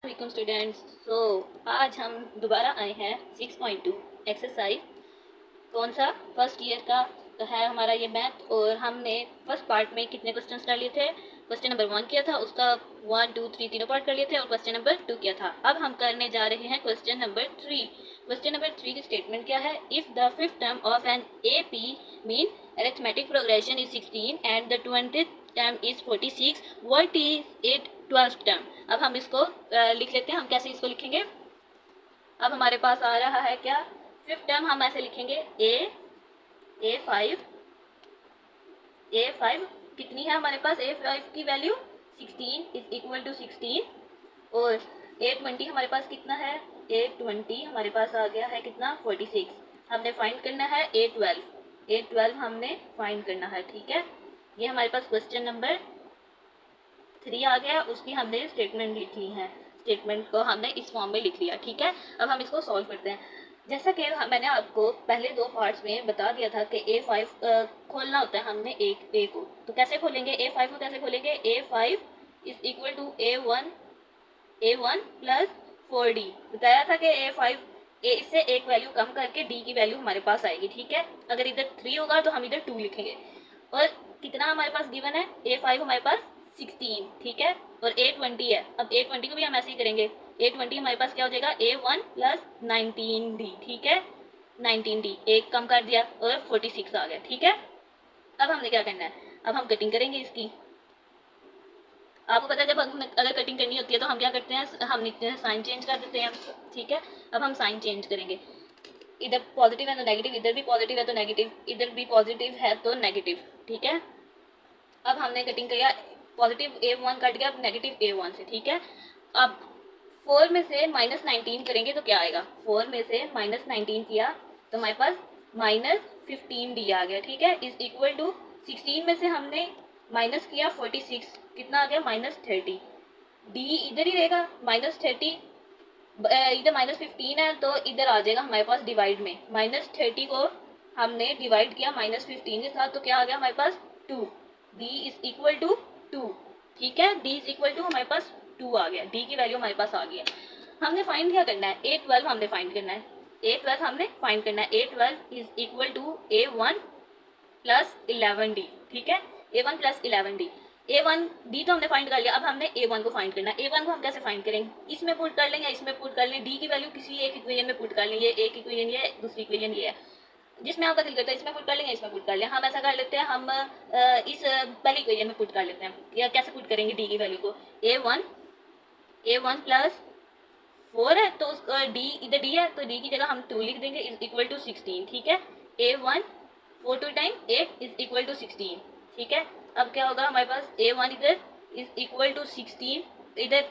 Welcome students. आज हम दोबारा आए हैं 6.2 एक्सरसाइज। कौन सा? फर्स्ट ईयर का है हमारा ये मैथ। और हमने फर्स्ट पार्ट में कितने क्वेश्चंस कर लिए थे? क्वेश्चन नंबर 1 किया था, उसका 1 2 3 तीनों पार्ट कर लिए थे, और क्वेश्चन नंबर 2 किया था। अब हम करने जा रहे हैं क्वेश्चन नंबर 3। क्वेश्चन नंबर 3 की स्टेटमेंट क्या है? If the fifth term of an A P mean arithmetic progression is 16 and the 20th term is 46, what is it 12th term? अब हम इसको लिख लेते हैं। हम कैसे इसको लिखेंगे? अब हमारे पास आ रहा है क्या? फिफ्थ टर्म हम ऐसे लिखेंगे ए फाइव कितनी है हमारे पास? ए फाइव की वैल्यू 16 इज इक्वल टू 16। और ए20 हमारे पास कितना है? ए20 हमारे पास आ गया है कितना? 46। हमने फाइंड करना है ए12 हमने फाइंड करना है। ठीक है, ये हमारे पास क्वेश्चन नंबर 3 आ गया। उसकी हमने स्टेटमेंट लिखी है, स्टेटमेंट को हमने इस फॉर्म में लिख लिया। ठीक है, अब हम इसको सॉल्व करते हैं। जैसा कि मैंने आपको पहले 2 पार्ट्स में बता दिया था कि A5 खोलना होता है हमने एक ए को। तो कैसे खोलेंगे A5 को? कैसे खोलेंगे? A5 is equal to A1 plus 4D। बताया था कि A5 इससे एक वैल्यू कम करके D की वैल्यू हमारे पास आएगी। ठीक है, अगर इधर 3 होगा तो हम इधर 2 लिखेंगे। और कितना हमारे पास गिवन है? A5 हमारे पास 16। ठीक है, और A20 है। अब A20 को भी हम ऐसे ही करेंगे। A20 हमारे पास क्या हो जाएगा? A1 plus 19D। ठीक है, 19D एक कम कर दिया और 46 आ गया। ठीक है, अब हमने क्या करना है? अब हम कटिंग करेंगे इसकी। आपको पता है जब हम अगर कटिंग करनी होती है तो हम क्या करते हैं? हम साइन चेंज कर देते हैं। ठीक है, अब हम साइन चेंज करेंगे। इधर पॉजिटिव है तो नेगेटिव, इधर भी पॉजिटिव है तो नेगेटिव, इधर भी पॉजिटिव है तो नेगेटिव। ठीक है, अब हमने कटिंग किया, पॉजिटिव A1 कट गया नेगेटिव A1 से। ठीक है, अब 4 में से -19 करेंगे तो क्या आएगा? 4 में से -19 किया तो हमारे पास -15D आ गया। ठीक है, इज इक्वल टू 16 में से हमने माइनस किया 46, कितना आ गया? -30। D इधर ही रहेगा -30, इधर -15 है तो इधर आ जाएगा हमारे पास डिवाइड में। -30 को हमने डिवाइड किया -15 के साथ तो क्या आ गया हमारे पास? 2। D is equal to 2। ठीक है, D इज इक्वल टू हमारे पास 2 आ गया। D की वैल्यू हमारे पास आ गई है। हमने फाइंड क्या करना है? A12 हमने फाइंड करना है। A12 हमने फाइंड करना है। A12 is equal to A1 plus 11D। ठीक है, A1 प्लस 11D। A1D तो हमने फाइंड कर लिया। अब हमने A1 को फाइंड करना है। A1 को हम कैसे फाइंड करेंगे? इसमें पुट कर लें या इसमें पुट कर लें? D की वैल्यू किसी एक इक्वेशन में पुट कर लें। ये एक इक्वेशन, ये दूसरी इक्वेशन ये है, जिसमें आपका दिल करता है इसमें पुट कर लें या इसमें पुट कर लें। हम ऐसा कर लेते हैं, हम इस पहली इक्वेशन में पुट कर लेते हैं। या कैसे पुट करेंगे D की वैल्यू को? A1 प्लस 4 है तो D इधर D है तो D की जगह हम 2 लिख देंगे, इज इक्वल टू 16। ठीक है, A1 4 2 time 8 is equal to 16। ठीक है, अब क्या होगा हमारे पास? A1 इधर इज इक्वल टू 16, इधर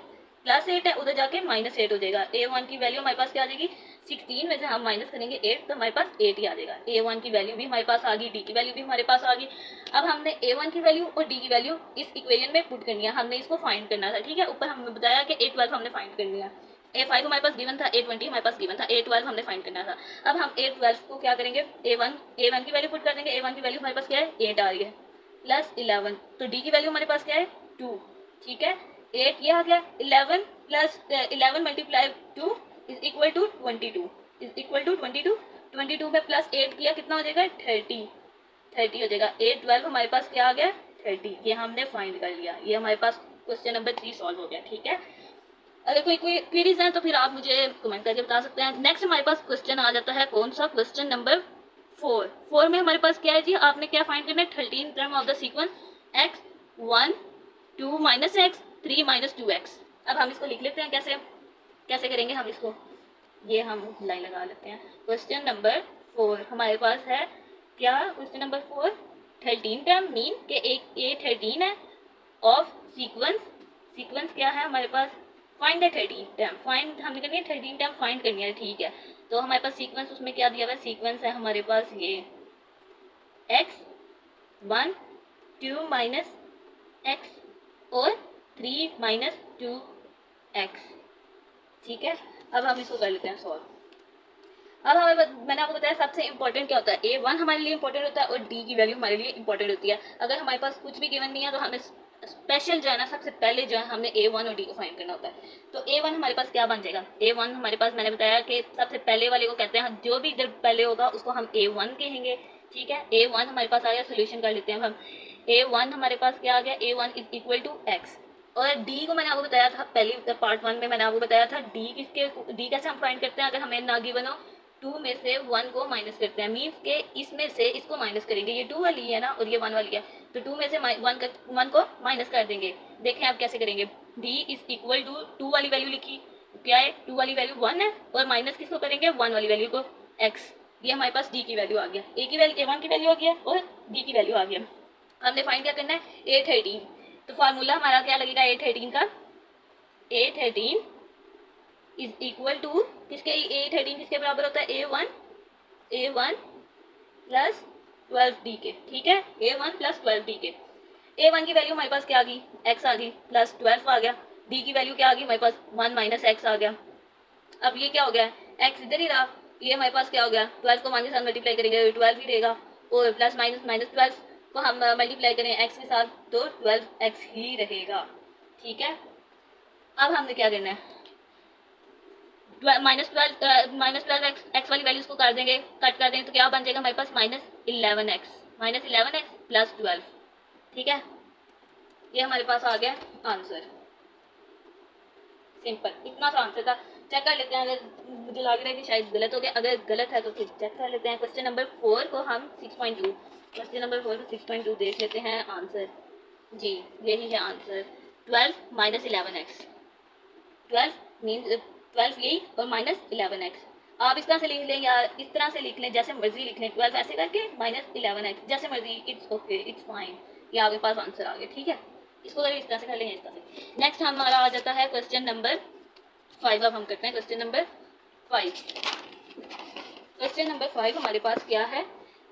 प्लस 8 है, उधर जाके -8 हो जाएगा। A1 की वैल्यू हमारे पास क्या आ जाएगी? 16 में से हम माइनस करेंगे 8 तो हमारे पास 8 ही आ जाएगा। A1 की वैल्यू भी हमारे पास आ गई, D की वैल्यू भी हमारे पास आ गई। अब हमने A1 की वैल्यू और D की वैल्यू इस इक्वेशन में पुट करनी है। हमने इसको फाइंड करना था। ठीक है, ऊपर हमने बताया कि A12 हमने फाइंड करनी है। A5 हमारे पास गिवन था, A20 हमारे पास गिवन था, A12 हमने फाइंड करना था। अब हम A12 को क्या करेंगे? A1 की वैल्यू पुट कर देंगे। A1 की वैल्यू हमारे पास क्या है? 8 आ रही है, प्लस 11 तो D की वैल्यू हमारे पास क्या है? 2। ठीक है, 8 ये आ गया, 11 plus 11 multiply 2 is equal to 22, is equal to 22। 22 में प्लस 8 किया कितना हो जाएगा? 30 हो जाएगा। A12 हमारे पास क्या आ गया? 30। ये हमने फाइंड कर लिया। ये हमारे पास क्वेश्चन नंबर 3 सॉल्व हो गया। ठीक है, अगर कोई क्वेरीज है तो फिर आप मुझे कमेंट करके बता सकते हैं। नेक्स्ट हमारे पास क्वेश्चन आ जाता है कौन सा? क्वेश्चन नंबर 4 में हमारे पास क्या है जी? आपने क्या फाइंड करना है? 13 term of the sequence x 1 2 minus x 3 minus 2x। अब हम इसको लिख लेते हैं। कैसे कैसे करेंगे हम इसको? ये हम लाइन लगा लेते हैं। क्वेश्चन नंबर 4 हमारे पास है क्या? क्वेश्चन नंबर 4 13 टर्म मीन के एक ये 13 है ऑफ सीक्वेंस क्या है हमारे पास? Find the 13 term. फाइंड हमने करनी है 13 टर्म फाइंड करनी है। ठीक है, तो हमारे पास सीक्वेंस उसमें क्या दिया हुआ है? सीक्वेंस है हमारे पास ये x 1 2 माइनस एक्स और 3 माइनस 2x। ठीक है, अब हम इसको कर लेते हैं सॉल्व। अब मैंने आपको बताया सबसे इंपॉर्टेंट क्या होता है? A1 हमारे लिए इंपॉर्टेंट होता है और D की वैल्यू हमारे लिए इंपॉर्टेंट होती है। अगर हमारे पास कुछ भी गिवन नहीं है तो हमें स्पेशल जो है ना, सबसे पहले जो है हमने A1 और D को फाइंड करना होता है। तो A1 हमारे पास क्या बन जाएगा, A1 हमारे पास मैंने बताया कि सबसे पहले वाले को कहते हैं, जो भी इधर पहले होगा उसको हम A1 कहेंगे। ठीक है, A1 हमारे पास आ गया, सोल्यूशन कर लेते हैं हम। A1 हमारे पास क्या आ गया, A1 is equal to x. और D को मैंने आपको बताया था पहले पार्ट 1 में, मैंने आपको बताया था D कैसे हम फाइंड करते हैं, अगर हमें ना गिवन हो 2 में से 1 को माइनस करते हैं, मीन्स के इसमें से इसको माइनस करेंगे। ये 2 वाली है ना और ये 1 वाली है, तो 2 में से 1 को माइनस कर देंगे। देखें आप कैसे करेंगे। D इज इक्वल टू 2 वाली वैल्यू लिखी, क्या है 2 वाली वैल्यू 1 है, और माइनस किसको करेंगे 1 वाली वैल्यू को, x। ये हमारे पास D की वैल्यू आ गया, A1 की वैल्यू आ गया और D की वैल्यू आ गया। हमने फाइंड क्या करना है, A13। तो फार्मूला हमारा क्या लगेगा A13 का, A13 इज इक्वल टू किसके, A13 किसके बराबर होता है, A1 प्लस 12D के। ठीक है, A1 प्लस 12D के। A1 की वैल्यू हमारे पास क्या आ गई, x आ गई, प्लस 12 आ गया। D की वैल्यू क्या आ गई हमारे पास, 1 माइनस x आ गया। अब ये क्या हो गया, x इधर ही रहा, ये हमारे पास क्या हो गया, 12 को माइनस मल्टीप्लाई करेंगे 12 ही रहेगा, और प्लस माइनस 12 को हम मल्टीप्लाई करें x के साथ तो 12x ही रहेगा। ठीक है, अब हमने क्या करना है, -12 एक्स वाली वैल्यूज को कर देंगे, कट कर देंगे तो क्या बन जाएगा हमारे पास, -11x प्लस 12। ठीक है, ये हमारे पास आ गया आंसर। सिंपल, इतना सा आंसर था। चेक कर लेते हैं, अगर मुझे लग रहा है कि शायद गलत हो गया, अगर गलत है तो फिर चेक कर लेते हैं। क्वेश्चन नंबर 4 को हम 6.2, क्वेश्चन नंबर 4 को 6.2 देख लेते हैं आंसर। जी यही है आंसर, 12 माइनस 11x, 12 मीन्स 12 यही और माइनस 11x। आप इस तरह से लिख लें या इस तरह से लिख लें, जैसे मर्जी लिख लें, 12 ऐसे करके माइनस 11x, जैसे मर्जी, इट्स ओके, इट्स फाइन, ये आपके पास आंसर आ गया। ठीक है, इसको अगर इस तरह से कर लेंगे, इस तरह से। नेक्स्ट हमारा आ जाता है क्वेश्चन नंबर 5। अब हम करते हैं क्वेश्चन नंबर 5। क्वेश्चन नंबर 5 हमारे पास क्या है,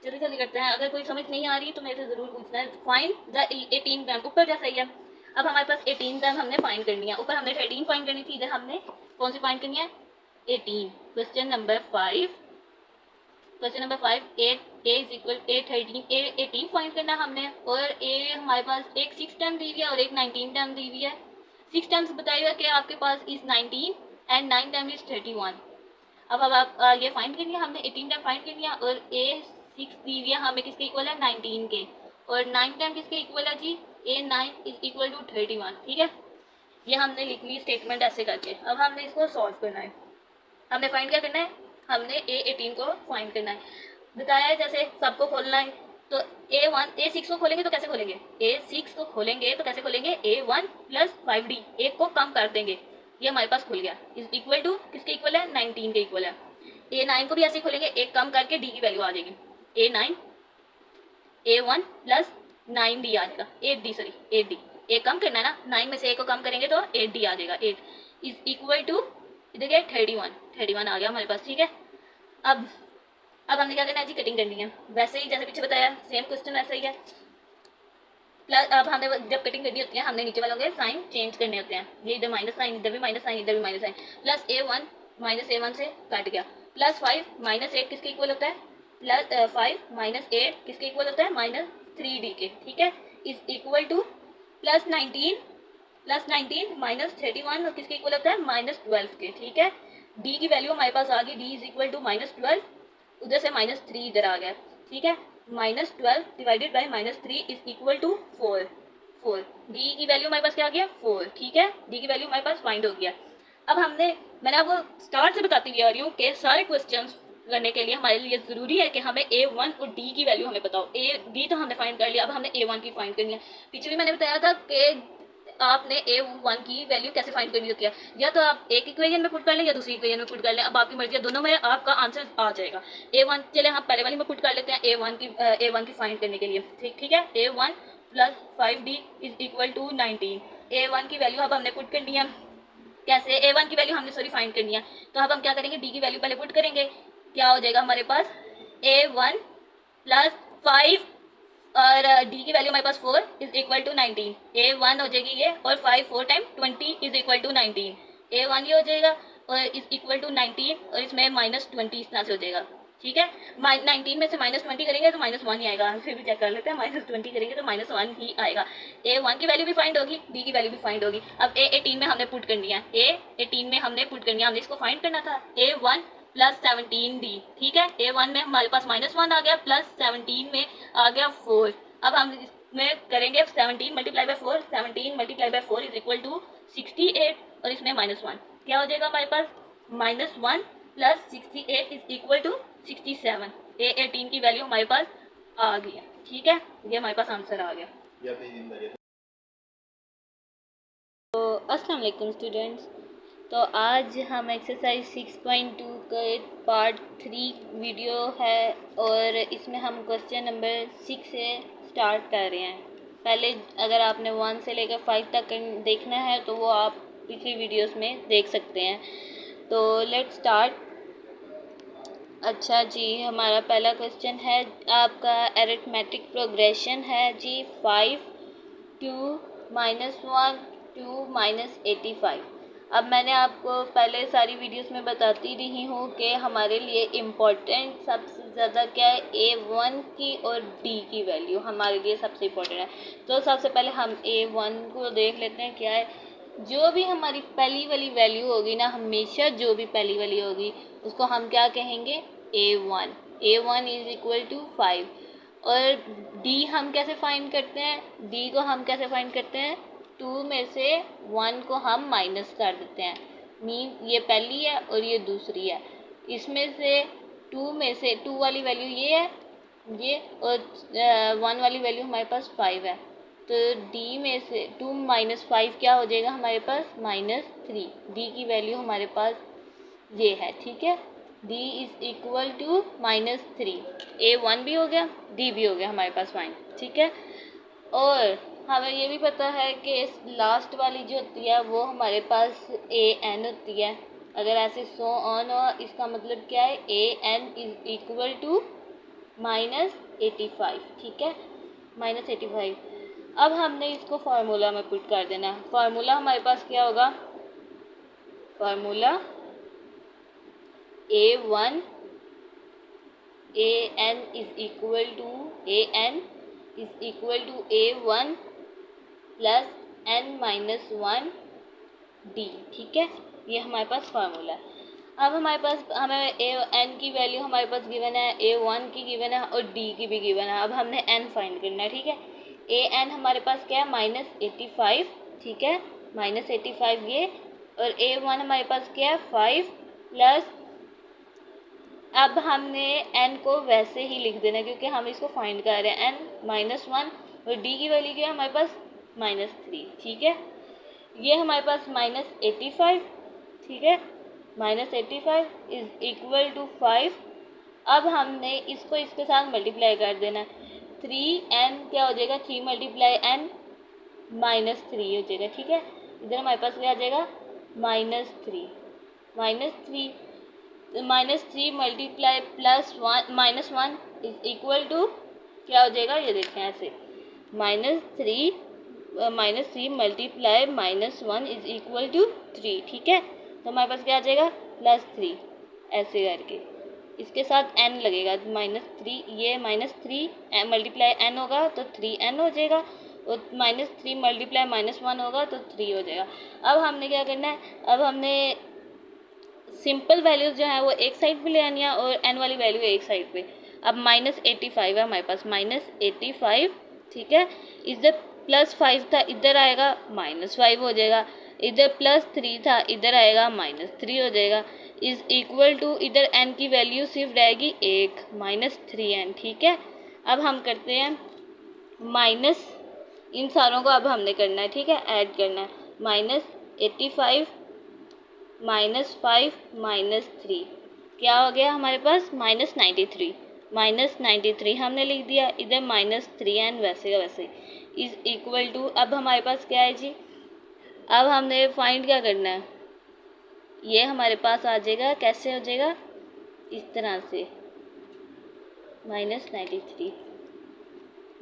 जल्दी जल्दी करते हैं। अगर कोई समझ नहीं आ रही तो मेरे से ज़रूर पूछना है। फाइंड द 18 टर्म, ऊपर जैसा ही है। अब हमारे पास 18 टर्म हमने फाइंड करनी है, ऊपर हमने 13 फाइंड करनी थी, इधर हमने कौन सी फाइंड करनी है, 18। Question number 5, question number 5, A is equal A18 find करना हमने, और ए हमारे पास एक 6 टर्म दी हुई है और एक 19 टर्म दी हुई है। 6 टर्म्स बताई हुआ कि आपके पास इज 19 एंड 9 टर्म इज 31। अब आप ये फाइंड करिए, हमने 18 टर्म फाइंड कर लिया, और A6 दी हुई है हमें किसके इक्वल है, 19 के, और 9 टर्म किसके इक्वल है जी, A9 इज इक्वल टू 31। ठीक है, ये हमने लिख ली स्टेटमेंट ऐसे करके। अब हमने इसको सॉल्व करना है। हमने फाइंड क्या करना है, हमने A18 को फाइंड करना है। बताया है जैसे सबको खोलना है, तो A6 को खोलेंगे तो कैसे खोलेंगे, A6 को खोलेंगे तो कैसे खोलेंगे, A1 प्लस 5D, एक को कम कर देंगे, ये हमारे पास खुल गया, इज इक्वल टू किसके इक्वल है, 19 के इक्वल है। A9 को भी ऐसे खोलेंगे, एक कम करके D की वैल्यू आ जाएगी, A9 A1 प्लस 9D आ जाएगा, 8D सॉरी 8D, एक कम करना है ना, 9 में से एक को कम करेंगे तो 8D आ जाएगा, 8 इज इक्वल टू इधर क्या 31 आ गया हमारे पास। ठीक है, अब हमने क्या करना है जी, कटिंग करनी है, वैसे ही जैसे पीछे बताया, सेम क्वेश्चन वैसे ही है। प्लस अब हमने जब कटिंग करनी होती है, हमने नीचे वालों के साइन चेंज करने होते हैं, ये इधर माइनस साइन, इधर भी माइनस साइन, इधर भी minus sign. Plus A1 minus A1 से कट गया, प्लस 5 माइनस 8 किसके इक्वल होता है, प्लस 5 माइनस 8 किसके इक्वल होता है, माइनस 3D के। ठीक है, is equal two plus 19 minus 31 किसके इक्वल होता है, माइनस 12 के। ठीक है, D की वैल्यू हमारे पास आ गई, D इज इक्वल टू -12, उधर से -3 इधर आ गया। ठीक है, -12 divided by -3 is equal to 4। D की वैल्यू हमारे पास क्या आ गया, 4। ठीक है, डी की वैल्यू हमारे पास फाइंड हो गया। अब मैंने आपको स्टार्ट से बताती हुई आ रही हूँ कि सारे क्वेश्चंस करने के लिए हमारे लिए ज़रूरी है कि हमें A1 और D की वैल्यू हमें बताओ। D तो हमने फाइंड कर लिया, अब हमने A1 की फाइंड करनी है। पीछे भी मैंने बताया था कि आपने A1 की वैल्यू कैसे फाइंड करनी होती है, या तो आप एक इक्वेशन में पुट कर लें या दूसरी इक्वेशन में पुट कर लें, अब आपकी मर्जी है, दोनों में आपका आंसर आ जाएगा। A1 चले हम पहले वाली में पुट कर लेते हैं, A1 की फाइंड करने के लिए। ठीक है, A1 plus 5D is equal to 19। A1 की वैल्यू अब हमने पुट करनी है, कैसे, A1 की वैल्यू हमने सॉरी फाइंड करनी है, तो अब हम क्या करेंगे, D की वैल्यू पहले पुट करेंगे, क्या हो जाएगा हमारे पास, A1 प्लस 5 और D की वैल्यू हमारे पास 4 इज इक्वल टू 19। A1 हो जाएगी ये, और 5 4 time 20 is equal to 19। A1 ये हो जाएगा और इज इक्वल टू 19, और इसमें -20 इस तरह से हो जाएगा। ठीक है। 19 में से -20 करेंगे तो -1 ही आएगा, फिर भी चेक कर लेते हैं। -20 करेंगे तो -1 ही आएगा। A1 की वैल्यू भी फाइंड होगी, B की वैल्यू भी फाइंड होगी। अब A18 में हमने पुट करनी है, A18 में हमने पुट करनी है, हमने इसको फाइंड करना था। A1 प्लस 17D, ठीक है। A1 में हमारे पास -1 आ गया, प्लस 17 में आ गया 4। अब हम इसमें करेंगे 17 multiply by 4, 17 multiply by 4 is equal to 68, और इसमें -1 क्या हो जाएगा हमारे पास, -1 plus 68 is equal to 67। A18 की वैल्यू हमारे पास आ गई है, ठीक है। ये हमारे पास आंसर आ गया। तो अस्सलाम वालेकुम स्टूडेंट्स, तो आज हम एक्सरसाइज 6.2 का पार्ट 3 वीडियो है, और इसमें हम क्वेश्चन नंबर 6 से स्टार्ट कर रहे हैं। पहले अगर आपने 1 से लेकर 5 तक देखना है तो वो आप पिछली वीडियोस में देख सकते हैं। तो लेट्स स्टार्ट। अच्छा जी, हमारा पहला क्वेश्चन है आपका अरिथमेटिक प्रोग्रेशन है जी 5 2 -1 2 -85। अब मैंने आपको पहले सारी वीडियोस में बताती रही हूँ कि हमारे लिए इम्पोर्टेंट सबसे ज़्यादा क्या है, A1 की और D की वैल्यू हमारे लिए सबसे इम्पोर्टेंट है। तो सबसे पहले हम A1 को देख लेते हैं क्या है। जो भी हमारी पहली वाली वैल्यू होगी ना, हमेशा जो भी पहली वाली होगी उसको हम क्या कहेंगे, A1। A1 is equal to 5। और D हम कैसे फाइंड करते हैं, D को हम कैसे फाइंड करते हैं, 2 में से 1 को हम माइनस कर देते हैं। मीन ये पहली है और ये दूसरी है, इसमें से 2 में से 2 वाली वैल्यू ये है, ये, और 1 वाली वैल्यू हमारे पास 5 है। तो D में से 2 - 5 क्या हो जाएगा हमारे पास, -3। D की वैल्यू हमारे पास ये है, ठीक है। D is equal to -3। A1 भी हो गया, D भी हो गया हमारे पास फाइन, ठीक है। और हमें ये भी पता है कि लास्ट वाली जो होती है वो हमारे पास AN होती है। अगर ऐसे सो ऑन हो, इसका मतलब क्या है, AN इज इक्वल टू -85, ठीक है, -85। अब हमने इसको फार्मूला में पुट कर देना। फार्मूला हमारे पास क्या होगा, formula A1 AN is equal to A1 plus N-1 D, ठीक है। ये हमारे पास फार्मूला है। अब हमारे पास हमें N की वैल्यू हमारे पास गिवन है, A1 की गिवन है और D की भी गिवन है। अब हमने N फाइंड करना है, ठीक है। AN हमारे पास क्या है, -85, ठीक है, -85 ये, और A1 हमारे पास क्या है, 5 प्लस, अब हमने n को वैसे ही लिख देना क्योंकि हम इसको फाइंड कर रहे हैं, n -1, और d की वैल्यू क्या है हमारे पास, -3, ठीक है। ये हमारे पास -85, ठीक है, -85 इज इक्वल टू 5। अब हमने इसको इसके साथ मल्टीप्लाई कर देना है। 3n क्या हो जाएगा, 3 × n -3 हो जाएगा, ठीक है। इधर हमारे पास क्या आ जाएगा, -3 -3 multiply plus -1 is equal to क्या हो जाएगा, ये देखें ऐसे, -3 मल्टीप्लाई -1 इज इक्वल टू 3, ठीक है। तो हमारे पास क्या आ जाएगा, +3, ऐसे करके इसके साथ n लगेगा, -3, ये -3 मल्टीप्लाई n होगा तो 3n हो जाएगा, और -3 मल्टीप्लाई -1 होगा तो 3 हो जाएगा। अब हमने क्या करना है, अब हमने सिंपल वैल्यूज जो है वो एक साइड पे ले आनी है और n वाली वैल्यू एक साइड पे। अब -85 है हमारे पास, -85, ठीक है। इधर +5 था, इधर आएगा -5 हो जाएगा। इधर +3 था, इधर आएगा -3 हो जाएगा। इज इक्वल टू, इधर n की वैल्यू सिर्फ रहेगी 1, -3n, ठीक है। अब हम करते हैं माइनस, इन सारों को अब हमने करना है, ठीक है, ऐड करना है। -85 -5 -3 क्या हो गया हमारे पास, -93। -93 हमने लिख दिया, इधर -3n वैसे का वैसे, इज इक्वल टू, अब हमारे पास क्या है जी, अब हमने फाइंड क्या करना है, ये हमारे पास आ जाएगा, कैसे हो जाएगा, इस तरह से, -93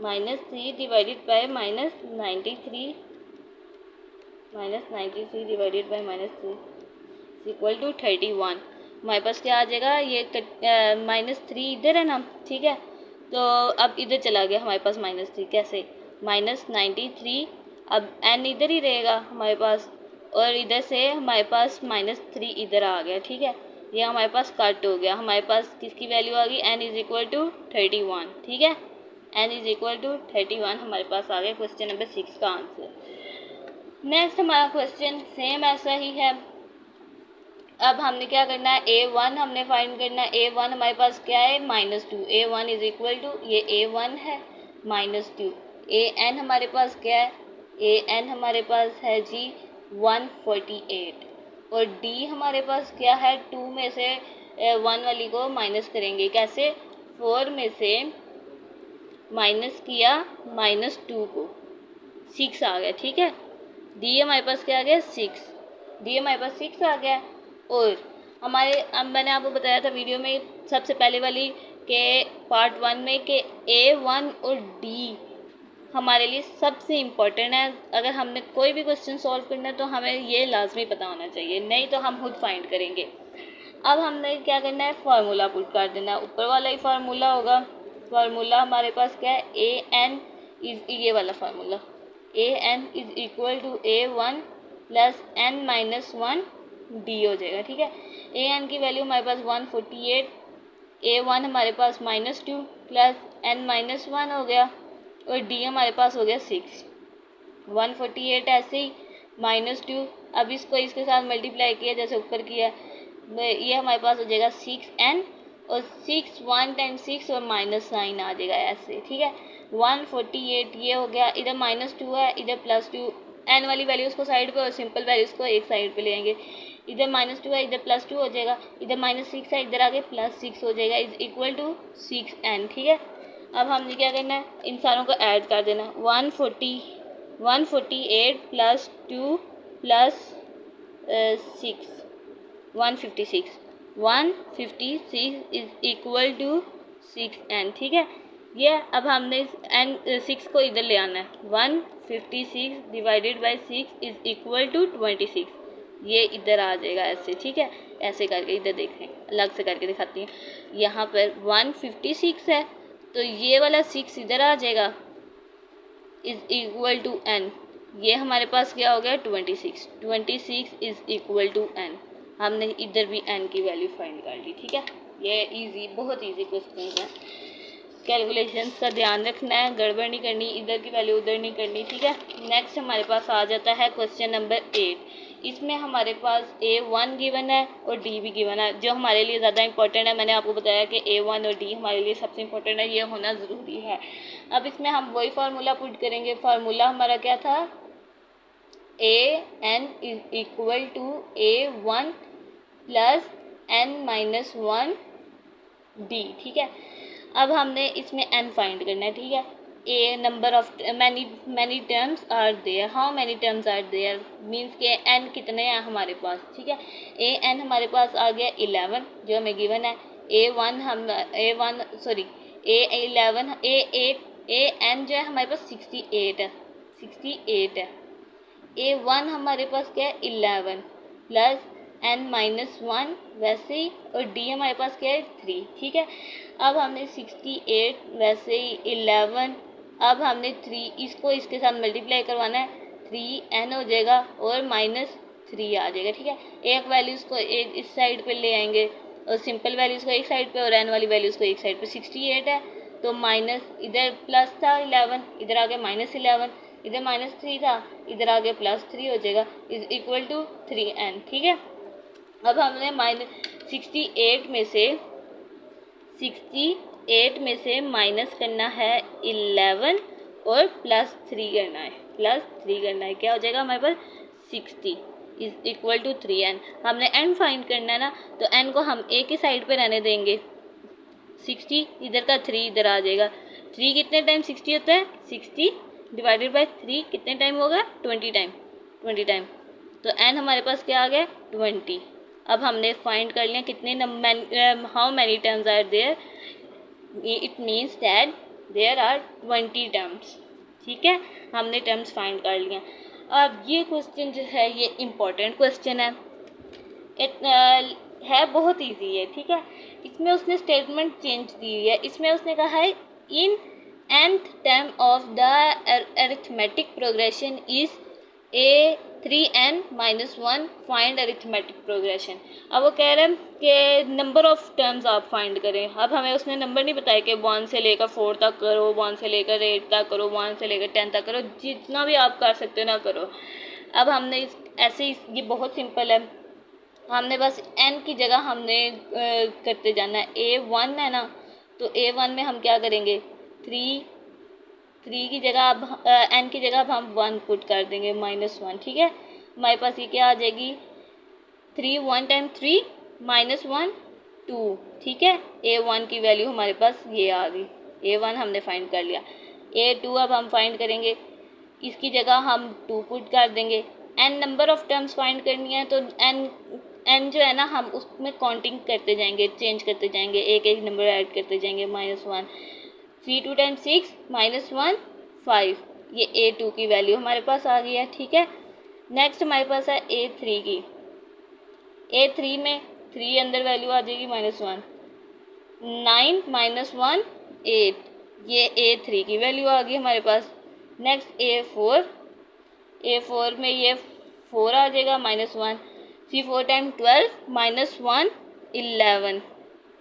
-3 divided by -93 divided by -3 equal to 31। हमारे पास क्या आ जाएगा, ये -3 इधर है ना, ठीक है। तो अब इधर चला गया हमारे पास -3, कैसे, -93, अब n इधर ही रहेगा हमारे पास, और इधर से हमारे पास -3 इधर आ गया, ठीक है। ये हमारे पास कट हो गया, हमारे पास किसकी वैल्यू आ गई, n = 31, ठीक है। n = 31 हमारे पास आ गया क्वेश्चन नंबर 6 का आंसर। नेक्स्ट हमारा क्वेश्चन सेम ऐसा ही है। अब हमने क्या करना है, a1 हमने फाइंड करना है। a1 हमारे पास क्या है, -2, a1 = ये a1 है -2, an हमारे पास क्या है, an हमारे पास है जी 148, और d हमारे पास क्या है, 2 में से 1 वाली को माइनस करेंगे, कैसे, 4 में से माइनस किया -2 को, 6 आ गया, ठीक है। d हमारे पास क्या आ गया, 6, d हमारे पास 6 आ गया। और हमारे, अब मैंने आपको बताया था वीडियो में सबसे पहले वाली के पार्ट 1 में कि a1 और d हमारे लिए सबसे इम्पोर्टेंट है। अगर हमने कोई भी क्वेश्चन सॉल्व करना है तो हमें ये लाजमी पता होना चाहिए, नहीं तो हम खुद फाइंड करेंगे। अब हमने क्या करना है, फार्मूला पुट कर देना है, ऊपर वाला ही फार्मूला होगा। फार्मूला हमारे पास क्या है, an इज, ये वाला formula, an = a1 + n-1 d हो जाएगा, ठीक है। an की वैल्यू हमारे पास 148, a1 हमारे पास -2 + n-1 हो गया, और d हमारे पास हो गया 6, 148 ऐसे ही -2, अब इसको इसके साथ मल्टीप्लाई किया जैसे ऊपर किया, ये हमारे पास हो जाएगा 6n, और 6 1 टाइम्स 6 और -9 आ जाएगा ऐसे, ठीक है। 148 ये हो गया, इधर -2 है, इधर +2, n वाली वैल्यूज़ को साइड पे और सिंपल वैल्यूज़ को एक साइड पे ले आएंगे। इधर -2 है, इधर +2 हो जाएगा, इधर -6 है, इधर आगे +6 हो जाएगा, = 6n, ठीक है। अब हमने क्या करना है, इन सारों को ऐड कर देना, 148 + 2 + 6, 156, 156 = 6n, ठीक है। ये अब हमने n 6 को इधर ले आना है, 156 / 6 = 26, ये इधर आ जाएगा ऐसे, ठीक है। ऐसे करके इधर देखें, अलग से करके दिखाती हूँ। यहाँ पर 156 है, तो ये वाला 6 इधर आ जाएगा, = n, ये हमारे पास क्या हो गया, 26, 26 = n। हमने इधर भी n की वैल्यू फाइंड कर ली, ठीक है। ये इजी, बहुत इजी क्वेश्चन है। कैलकुलेशंस का ध्यान रखना है, गड़बड़ नहीं करनी, इधर की वैल्यू उधर नहीं करनी, ठीक है। नेक्स्ट हमारे पास आ जाता है क्वेश्चन नंबर 8। इसमें हमारे पास a1 गिवन है और d भी गिवन है, जो हमारे लिए ज़्यादा इंपॉर्टेंट है। मैंने आपको बताया कि a1 और d हमारे लिए सबसे इम्पोर्टेंट है, ये होना ज़रूरी है। अब इसमें हम वही फार्मूला पुट करेंगे। फार्मूला हमारा क्या था, an = a1 + n-1 d, ठीक है। अब हमने इसमें n फाइंड करना है, ठीक है। a नंबर of many terms are there, how many terms are there means के n कितने हैं हमारे पास, ठीक है। an हमारे पास आ गया 11, जो हमें गिवन है। a1 an जो है हमारे पास 68 है, 68 है। a1 हमारे पास क्या है, 11 + n-1 वैसे ही, और d हमारे पास क्या है, 3, ठीक है। अब हमने 68 वैसे ही 11, अब हमने 3 इसको इसके साथ मल्टीप्लाई करवाना है, 3n हो जाएगा और -3 आ जाएगा, ठीक है। एक वैल्यूज़ को एक इस साइड पे ले आएंगे और सिंपल वैल्यूज़ को एक साइड पे और n वाली वैल्यूज़ को एक साइड पे। 68 है तो माइनस, इधर प्लस था 11, इधर आ गया -11, इधर -3 था, इधर आ गया +3 हो जाएगा, = 3n, ठीक है। अब हमने -68 में से माइनस करना है 11 और +3 करना है, क्या हो जाएगा हमारे पास, 60 = 3n। हमने n फाइंड करना है ना, तो n को हम एक ही साइड पे रहने देंगे, 60 इधर का 3 इधर आ जाएगा। 3 कितने टाइम 60 होता है, 60 / 3 कितने टाइम होगा, 20 टाइम, तो n हमारे पास क्या आ गया, 20। अब हमने फाइंड कर लिया कितने how many terms are there, it means that there are 20 terms, ठीक है। हमने टर्म्स फाइंड कर लिया। अब ये क्वेश्चन जो है ये इम्पोर्टेंट क्वेश्चन है। है बहुत इजी है, ठीक है। इसमें उसने स्टेटमेंट चेंज दी हुई है, इसमें उसने कहा है इन nth term of the arithmetic progression is a 3n-1 find arithmetic progression। अब वो कह रहे हैं कि नंबर ऑफ टर्म्स आप फाइंड करें। अब हमें उसने नंबर नहीं बताया कि 1 से लेकर 4 तक करो, 1 से लेकर 8 तक करो, 1 से लेकर 10 तक करो, जितना भी आप कर सकते हो ना करो। अब हमने ऐसे ही, ये बहुत सिंपल है, हमने बस n की जगह हमने करते जाना है। a1 है ना, तो a1 में हम क्या करेंगे, 3 की जगह अब n की जगह अब हम 1 पुट कर देंगे, -1, ठीक है। हमारे पास ये क्या आ जाएगी, 3 1 टाइम 3 -1 2, ठीक है। a1 की वैल्यू हमारे पास ये आ गई, a1 हमने फाइंड कर लिया। a2 अब हम फाइंड करेंगे, इसकी जगह हम 2 पुट कर देंगे। n number of terms find करनी है, तो n जो है ना, हम उसमें काउंटिंग करते जाएंगे, चेंज करते जाएंगे, एक एक नंबर ऐड करते जाएंगे, -1। 3 2 टाइम 6 -1 5, ये a2 की वैल्यू हमारे पास आ गई है, ठीक है। नेक्स्ट हमारे पास है a3 की। a3 में 3 अंदर वैल्यू आ जाएगी, -1, 9 -1 8, ये a3 की वैल्यू आ गई हमारे पास। नेक्स्ट a4 में ये 4 आ जाएगा, -1, 3 4 टाइम 12 -1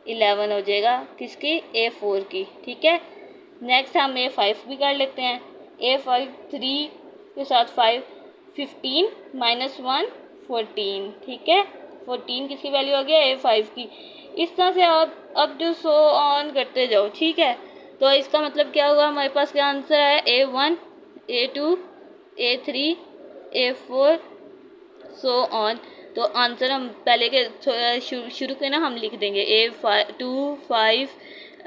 11 हो जाएगा, किसकी, a4 की, ठीक है। नेक्स्ट हम a5 भी कर लेते हैं। a5 3 के साथ 5 15 -1 14, ठीक है। 14 किसकी वैल्यू आ गया, a5 की। इस तरह से आप अप टू सो ऑन करते जाओ, ठीक है। तो इसका मतलब क्या हुआ, हमारे पास क्या आंसर है, a1 a2 a3 a4 so on. तो आंसर हम पहले के शुरू के ना हम लिख देंगे, a2 5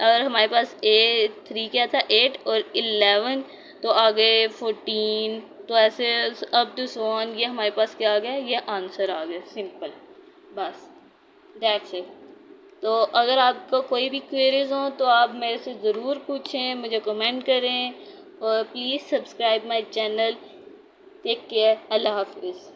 और हमारे पास a3 क्या था 8 और 11, तो आगे 14, तो ऐसे अप टू सो ऑन। ये हमारे पास क्या आ गया, ये आंसर आ गया, सिंपल, बस दैट्स इट। तो अगर आपको कोई भी क्वेरीज हो तो आप मेरे से ज़रूर पूछें, मुझे कमेंट करें, और please subscribe my channel. Take care, अल्लाह हाफिज़।